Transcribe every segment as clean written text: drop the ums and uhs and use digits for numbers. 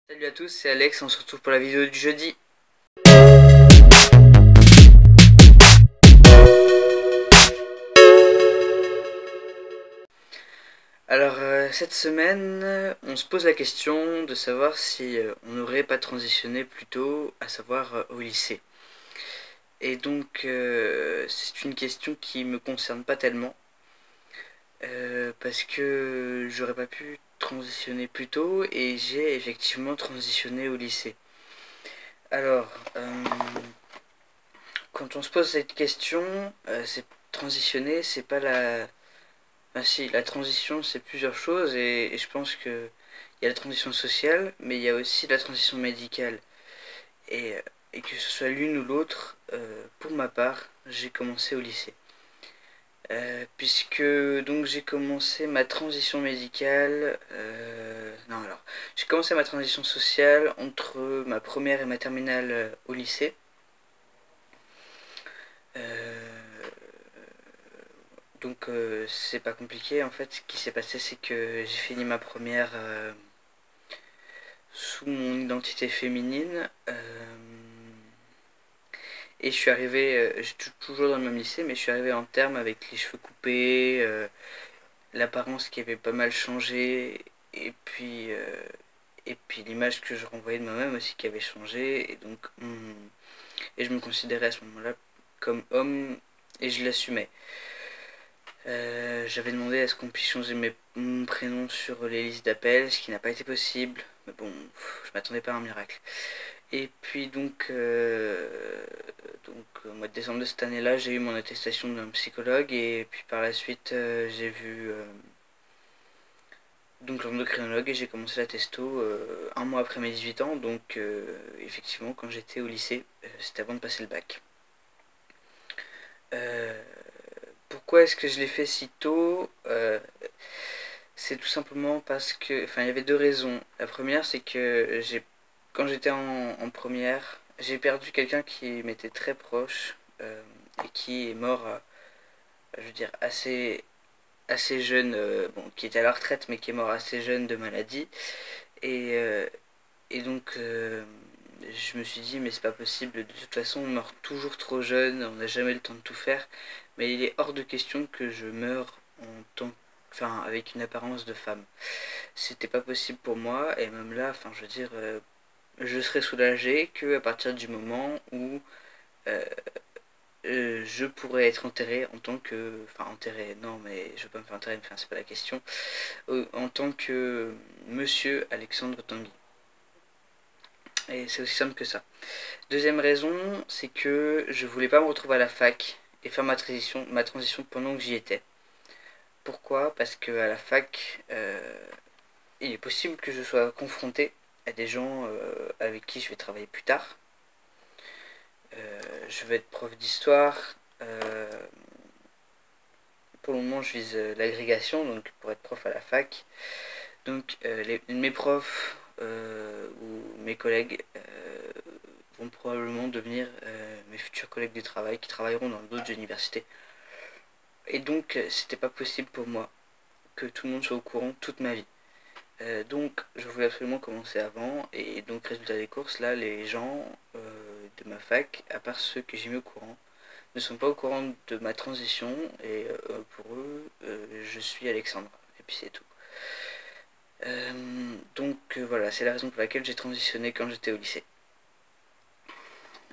Salut à tous, c'est Alex, on se retrouve pour la vidéo du jeudi. Alors cette semaine, on se pose la question de savoir si on n'aurait pas transitionné plus tôt, à savoir au lycée. Et donc c'est une question qui me concerne pas tellement, parce que j'aurais pas pu transitionner plus tôt et j'ai effectivement transitionné au lycée. Alors, quand on se pose cette question, c'est transitionner, c'est pas la... Ah si, la transition c'est plusieurs choses et je pense que il y a la transition sociale, mais il y a aussi la transition médicale. Et, et que ce soit l'une ou l'autre, pour ma part, j'ai commencé au lycée. Puisque donc j'ai commencé ma transition médicale. Non alors, j'ai commencé ma transition sociale entre ma première et ma terminale au lycée. Euh, c'est pas compliqué en fait. Ce qui s'est passé c'est que j'ai fini ma première sous mon identité féminine et je suis arrivé, je suis toujours dans le même lycée mais je suis arrivé en terme avec les cheveux coupés, l'apparence qui avait pas mal changé et puis l'image que je renvoyais de moi-même aussi qui avait changé et je me considérais à ce moment-là comme homme et je l'assumais. J'avais demandé à ce qu'on puisse changer mon prénom sur les listes d'appels, ce qui n'a pas été possible. Mais bon, je m'attendais pas à un miracle. Et puis au mois de décembre de cette année-là, j'ai eu mon attestation d'un psychologue et puis par la suite, j'ai vu l'endocrinologue et j'ai commencé la testo un mois après mes 18 ans. Donc effectivement, quand j'étais au lycée, c'était avant de passer le bac. Euh, Pourquoi est-ce que je l'ai fait si tôt C'est tout simplement parce que, enfin, il y avait deux raisons. La première, c'est que quand j'étais en première, j'ai perdu quelqu'un qui m'était très proche et qui est mort, je veux dire, assez jeune, bon, qui était à la retraite, mais qui est mort assez jeune de maladie. Et, euh, et donc, je me suis dit, mais c'est pas possible, de toute façon, on meurt toujours trop jeune, on n'a jamais le temps de tout faire. Mais il est hors de question que je meure enfin, avec une apparence de femme. C'était pas possible pour moi, et même là, enfin, je veux dire, je serais soulagé que à partir du moment où euh, je pourrais être enterré en tant que, enfin, enterré, non, mais je veux pas me faire enterrer, enfin, c'est pas la question, en tant que Monsieur Alexandre Tanguy. Et c'est aussi simple que ça. Deuxième raison, c'est que je voulais pas me retrouver à la fac et faire ma transition pendant que j'y étais. Pourquoi? Parce que à la fac, il est possible que je sois confronté à des gens avec qui je vais travailler plus tard. Je vais être prof d'histoire. Pour le moment, je vise l'agrégation, donc pour être prof à la fac. Donc, mes profs ou mes collègues vont probablement devenir mes futurs collègues de travail qui travailleront dans d'autres universités. Et donc, c'était pas possible pour moi que tout le monde soit au courant toute ma vie. Donc je voulais absolument commencer avant et donc résultat des courses là les gens de ma fac, à part ceux que j'ai mis au courant, ne sont pas au courant de ma transition et pour eux je suis Alexandre et puis c'est tout. Voilà, c'est la raison pour laquelle j'ai transitionné quand j'étais au lycée.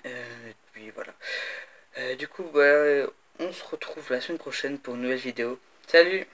Et puis voilà. Du coup on se retrouve la semaine prochaine pour une nouvelle vidéo. Salut!